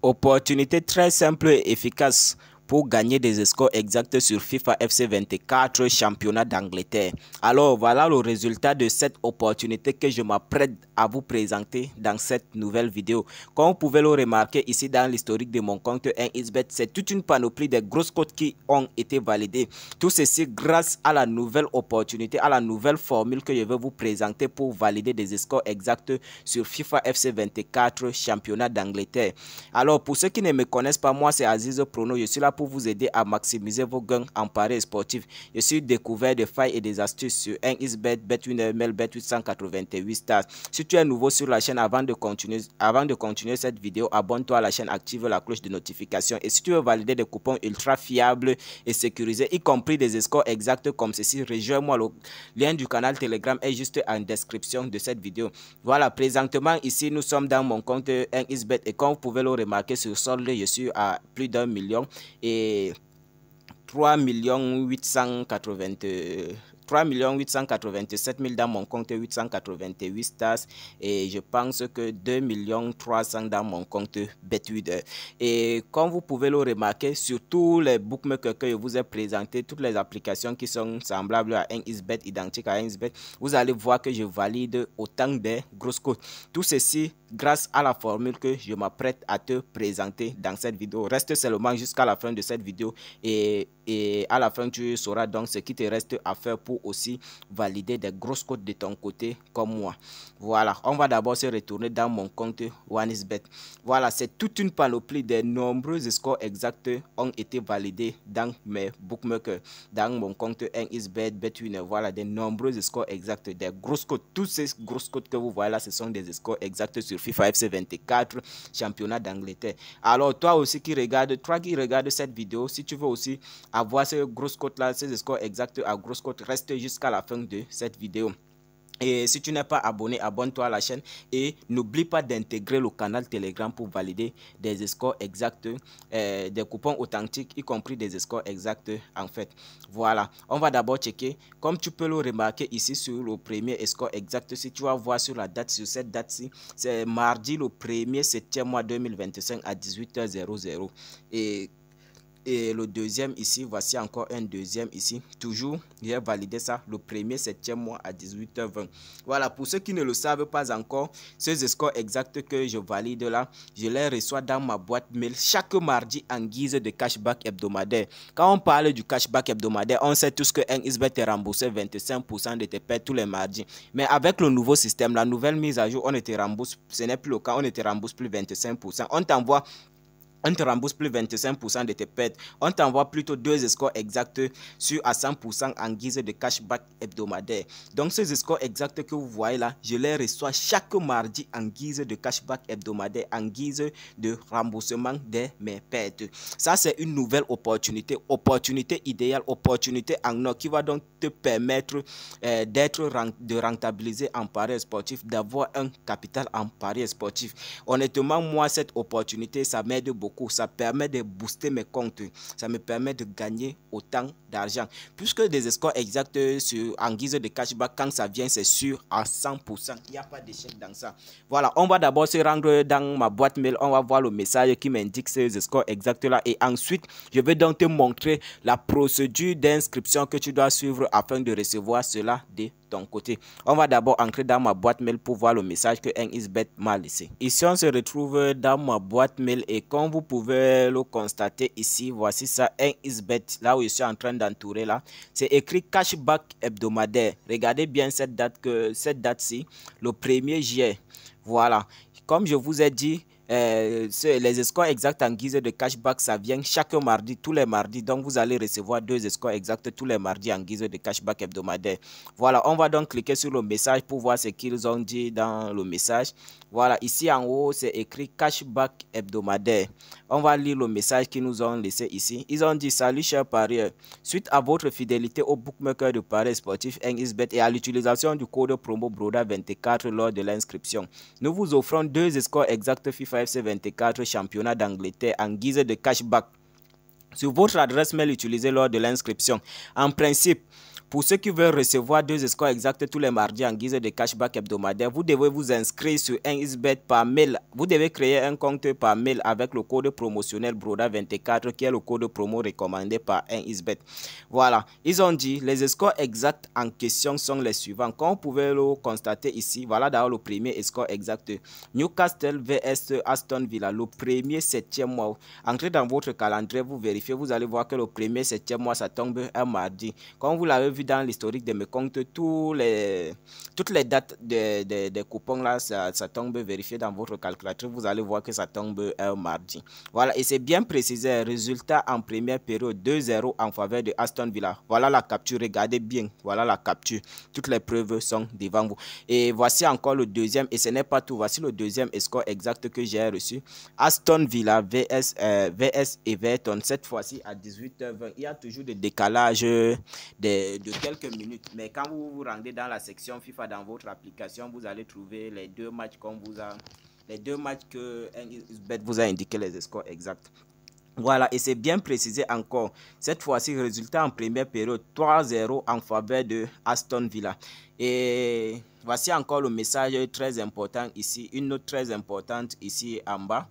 Opportunité très simple et efficace pour gagner des scores exacts sur FIFA FC 24 championnat d'Angleterre. Alors voilà le résultat de cette opportunité que je m'apprête à vous présenter dans cette nouvelle vidéo. Comme vous pouvez le remarquer ici dans l'historique de mon compte 1xBet, c'est toute une panoplie de grosses cotes qui ont été validées. Tout ceci grâce à la nouvelle opportunité, à la nouvelle formule que je vais vous présenter pour valider des scores exacts sur FIFA FC 24 championnat d'Angleterre. Alors pour ceux qui ne me connaissent pas, moi c'est Aziz Prono, je suis là pour vous aider à maximiser vos gains en paris sportifs. Je suis découvert de failles et des astuces sur 1xBet, Bet1ML, Bet888 Stars. Si tu es nouveau sur la chaîne, avant de continuer cette vidéo, abonne-toi à la chaîne, active la cloche de notification. Et si tu veux valider des coupons ultra fiables et sécurisés, y compris des scores exacts comme ceci, rejoins-moi. Le lien du canal Telegram est juste en description de cette vidéo. Voilà, présentement ici nous sommes dans mon compte 1xBet et comme vous pouvez le remarquer sur solde, je suis à plus d'1 million et 3 887 000 dans mon compte 888 stars et je pense que 2 300 000 dans mon compte Bet8. Et comme vous pouvez le remarquer, sur tous les bookmakers que je vous ai présentés, toutes les applications qui sont semblables à 1xBet, identiques à 1xBet, vous allez voir que je valide autant de grosses cotes. Tout ceci grâce à la formule que je m'apprête à te présenter dans cette vidéo. Reste seulement jusqu'à la fin de cette vidéo et à la fin tu sauras donc ce qui te reste à faire pour aussi valider des grosses cotes de ton côté comme moi. Voilà, on va d'abord se retourner dans mon compte 1xBet. Voilà, c'est toute une panoplie de nombreux scores exacts ont été validés dans mes bookmakers, dans mon compte 1xBet, Bet1. Voilà, des nombreux scores exacts, des grosses cotes. Toutes ces grosses cotes que vous voyez là, ce sont des scores exacts sur FIFA FC 24 championnat d'Angleterre. Alors toi aussi qui regarde, cette vidéo, si tu veux aussi avoir ces grosses cotes là, ces scores exacts à grosses cotes, reste jusqu'à la fin de cette vidéo. Et si tu n'es pas abonné, abonne-toi à la chaîne et n'oublie pas d'intégrer le canal Telegram pour valider des scores exacts, des coupons authentiques, y compris des scores exacts en fait. Voilà, on va d'abord checker. Comme tu peux le remarquer ici sur le premier score exact, si tu vas voir sur la date, sur cette date-ci, c'est mardi le 1er septembre mois 2025 à 18h00. Et le deuxième ici, voici encore un deuxième ici. Toujours, j'ai validé ça le 1er septembre mois à 18h20. Voilà, pour ceux qui ne le savent pas encore, ces scores exacts que je valide là, je les reçois dans ma boîte mail chaque mardi en guise de cashback hebdomadaire. Quand on parle du cashback hebdomadaire, on sait tous que 1xBet est remboursé 25% de tes pertes tous les mardis. Mais avec le nouveau système, la nouvelle mise à jour, on ne te rembourse, ce n'est plus le cas, on ne te rembourse plus 25%. On te rembourse plus 25% de tes pertes. On t'envoie plutôt deux scores exacts sur à 100% en guise de cashback hebdomadaire. Donc ces scores exacts que vous voyez là, je les reçois chaque mardi en guise de cashback hebdomadaire, en guise de remboursement de mes pertes. Ça c'est une nouvelle opportunité idéale, opportunité en or qui va donc te permettre de rentabiliser en paris sportif, d'avoir un capital en paris sportif. Honnêtement, moi cette opportunité, ça m'aide beaucoup. Ça permet de booster mes comptes. Ça me permet de gagner autant d'argent. Puisque des scores exacts en guise de cashback, quand ça vient, c'est sûr à 100%. Il n'y a pas d'échec dans ça. Voilà, on va d'abord se rendre dans ma boîte mail. On va voir le message qui m'indique ces scores exacts là. Et ensuite, je vais donc te montrer la procédure d'inscription que tu dois suivre afin de recevoir cela de ton côté. On va d'abord entrer dans ma boîte mail pour voir le message que 1xBet m'a laissé. Ici, on se retrouve dans ma boîte mail et comme vous pouvez le constater ici, voici ça, 1xBet, là où je suis en train d'entourer là, c'est écrit cashback hebdomadaire. Regardez bien cette date-ci, le 1er juillet. Voilà, comme je vous ai dit, les scores exacts en guise de cashback, ça vient chaque mardi, tous les mardis. Donc vous allez recevoir deux scores exacts tous les mardis en guise de cashback hebdomadaire. Voilà, on va donc cliquer sur le message pour voir ce qu'ils ont dit dans le message. Voilà, ici en haut c'est écrit cashback hebdomadaire. On va lire le message qu'ils nous ont laissé ici. Ils ont dit: salut chers parieurs, suite à votre fidélité au bookmaker de paris sportif 1xBet et à l'utilisation du code promo BRODA24 lors de l'inscription, nous vous offrons deux scores exacts FIFA FC 24 championnat d'Angleterre en guise de cashback sur votre adresse mail utilisée lors de l'inscription. En principe, Pour ceux qui veulent recevoir 2 scores exacts tous les mardis en guise de cashback hebdomadaire, vous devez vous inscrire sur 1xBet par mail. Vous devez créer un compte par mail avec le code promotionnel BRODA24 qui est le code promo recommandé par 1xBet. Voilà, ils ont dit les scores exacts en question sont les suivants. Comme vous pouvez le constater ici, voilà d'abord le premier score exact. Newcastle vs Aston Villa, le premier 7e mois. Entrez dans votre calendrier, vous vérifiez, vous allez voir que le premier 7e mois, ça tombe un mardi. Comme vous l'avez vu dans l'historique de mes comptes, toutes les dates des coupons là, ça tombe, vérifiez dans votre calculatrice, vous allez voir que ça tombe un mardi. Voilà, et c'est bien précisé, résultat en première période 2-0 en faveur de Aston Villa. Voilà la capture, regardez bien, voilà la capture. Toutes les preuves sont devant vous. Et voici encore le deuxième, et ce n'est pas tout, voici le deuxième score exact que j'ai reçu. Aston Villa vs Everton, cette fois-ci à 18h20. Il y a toujours des décalages de quelques minutes. Mais quand vous vous rendez dans la section FIFA dans votre application, vous allez trouver les deux matchs que 1xBet vous a indiqué les scores exacts. Voilà, et c'est bien précisé encore. Cette fois-ci, résultat en première période 3-0 en faveur de Aston Villa. Et voici encore le message très important ici, une note très importante ici en bas.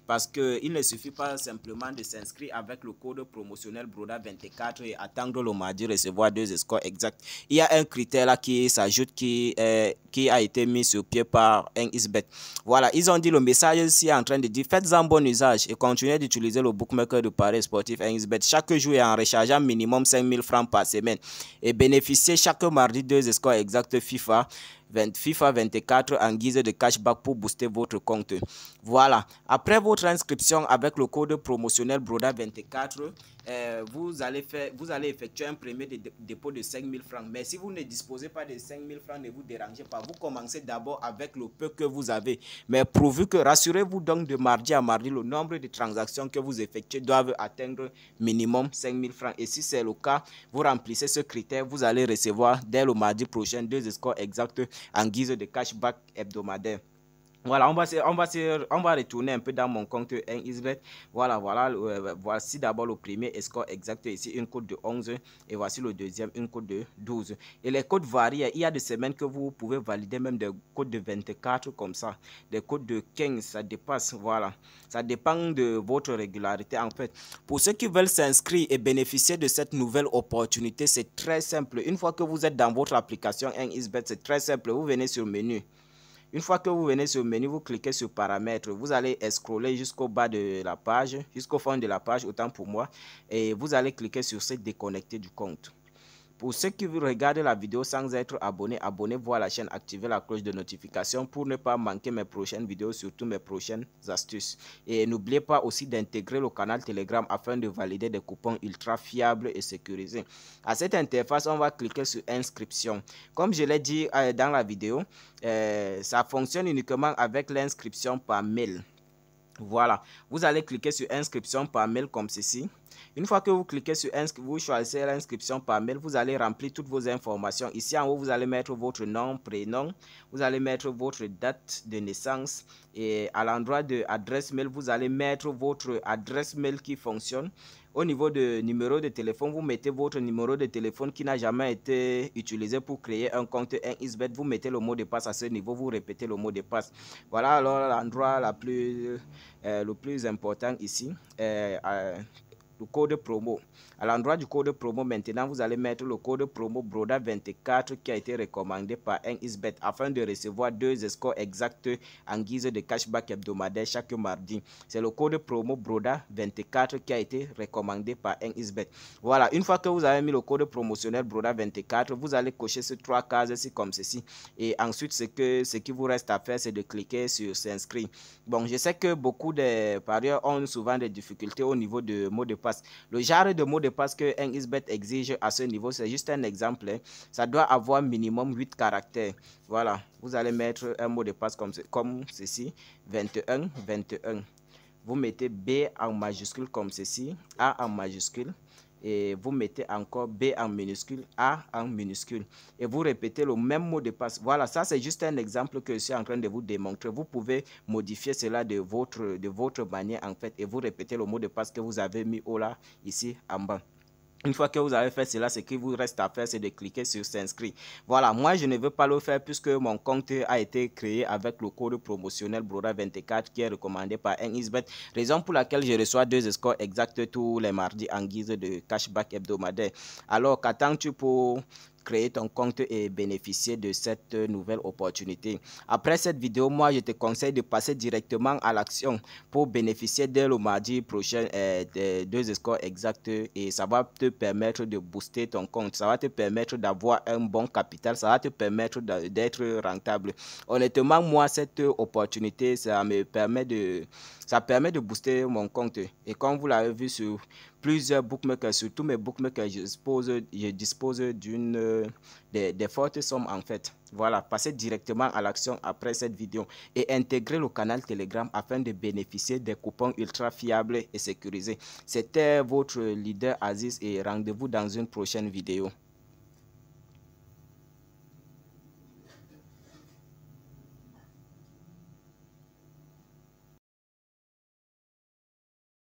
Parce qu'il ne suffit pas simplement de s'inscrire avec le code promotionnel BRODA24 et attendre le mardi recevoir 2 scores exacts. Il y a un critère là qui s'ajoute qui a été mis sur pied par 1xBet. Voilà, ils ont dit le message ici en train de dire faites-en bon usage et continuez d'utiliser le bookmaker de paris sportif 1xBet chaque jour et en rechargeant minimum 5000 francs par semaine et bénéficiez chaque mardi 2 scores exacts FIFA 24 en guise de cashback pour booster votre compte. Voilà, après votre inscription avec le code promotionnel BRODA24, vous allez effectuer un premier dépôt de 5000 francs. Mais si vous ne disposez pas de 5000 francs, ne vous dérangez pas. Vous commencez d'abord avec le peu que vous avez. Mais pourvu que, rassurez-vous donc de mardi à mardi, le nombre de transactions que vous effectuez doivent atteindre minimum 5000 francs. Et si c'est le cas, vous remplissez ce critère, vous allez recevoir dès le mardi prochain 2 scores exacts en guise de cashback hebdomadaire. Voilà, on va retourner un peu dans mon compte 1xBet. Voilà, voici d'abord le premier score exact ici, une cote de 11 et voici le deuxième, une cote de 12. Et les cotes varient, il y a des semaines que vous pouvez valider même des cotes de 24 comme ça, des cotes de 15, ça dépasse, voilà. Ça dépend de votre régularité en fait. Pour ceux qui veulent s'inscrire et bénéficier de cette nouvelle opportunité, c'est très simple. Une fois que vous êtes dans votre application 1xBet, c'est très simple, vous venez sur le menu. Une fois que vous venez sur le menu, vous cliquez sur paramètres, vous allez scroller jusqu'au bas de la page, jusqu'au fond de la page, autant pour moi, et vous allez cliquer sur se déconnecter du compte. Pour ceux qui regardent la vidéo sans être abonnés, abonnez-vous à la chaîne, activez la cloche de notification pour ne pas manquer mes prochaines vidéos, surtout mes prochaines astuces. Et n'oubliez pas aussi d'intégrer le canal Telegram afin de valider des coupons ultra fiables et sécurisés. À cette interface, on va cliquer sur inscription. Comme je l'ai dit dans la vidéo, ça fonctionne uniquement avec l'inscription par mail. Voilà, vous allez cliquer sur inscription par mail comme ceci. Une fois que vous cliquez sur inscription, vous choisissez l'inscription par mail, vous allez remplir toutes vos informations. Ici en haut, vous allez mettre votre nom, prénom, vous allez mettre votre date de naissance et à l'endroit de adresse mail, vous allez mettre votre adresse mail qui fonctionne. Au niveau de numéro de téléphone, vous mettez votre numéro de téléphone qui n'a jamais été utilisé pour créer un compte 1xBet. Vous mettez le mot de passe à ce niveau, vous répétez le mot de passe. Voilà alors l'endroit le plus important ici. Le code promo. À l'endroit du code promo, maintenant, vous allez mettre le code promo BRODA24 qui a été recommandé par 1xBet afin de recevoir 2 scores exacts en guise de cashback hebdomadaire chaque mardi. C'est le code promo BRODA24 qui a été recommandé par 1xBet. Voilà, une fois que vous avez mis le code promotionnel BRODA24, vous allez cocher ces 3 cases ici comme ceci. Et ensuite, ce qui vous reste à faire, c'est de cliquer sur s'inscrire. Bon, je sais que beaucoup de parieurs ont souvent des difficultés au niveau de mot de passe. Le genre de mot de passe que 1xBet exige à ce niveau, c'est juste un exemple. Ça doit avoir minimum 8 caractères. Voilà, vous allez mettre un mot de passe comme ceci, 21, 21. Vous mettez B en majuscule comme ceci, A en majuscule. Et vous mettez encore B en minuscule, A en minuscule. Et vous répétez le même mot de passe. Voilà, ça c'est juste un exemple que je suis en train de vous démontrer. Vous pouvez modifier cela de votre manière en fait. Et vous répétez le mot de passe que vous avez mis là, ici en bas. Une fois que vous avez fait cela, ce qu'il vous reste à faire, c'est de cliquer sur s'inscrire. Voilà, moi je ne veux pas le faire puisque mon compte a été créé avec le code promotionnel Broda24 qui est recommandé par NXBet. Raison pour laquelle je reçois 2 scores exacts tous les mardis en guise de cashback hebdomadaire. Alors, qu'attends-tu pour créer ton compte et bénéficier de cette nouvelle opportunité? Après cette vidéo, moi je te conseille de passer directement à l'action pour bénéficier dès le mardi prochain des 2 scores exacts et ça va te permettre de booster ton compte, ça va te permettre d'avoir un bon capital, ça va te permettre d'être rentable. Honnêtement, moi cette opportunité, ça permet de booster mon compte et comme vous l'avez vu sur plusieurs bookmakers, sur tous mes bookmakers, je dispose des fortes sommes en fait. Voilà, passez directement à l'action après cette vidéo et intégrez le canal Telegram afin de bénéficier des coupons ultra fiables et sécurisés. C'était votre leader Aziz et rendez-vous dans une prochaine vidéo.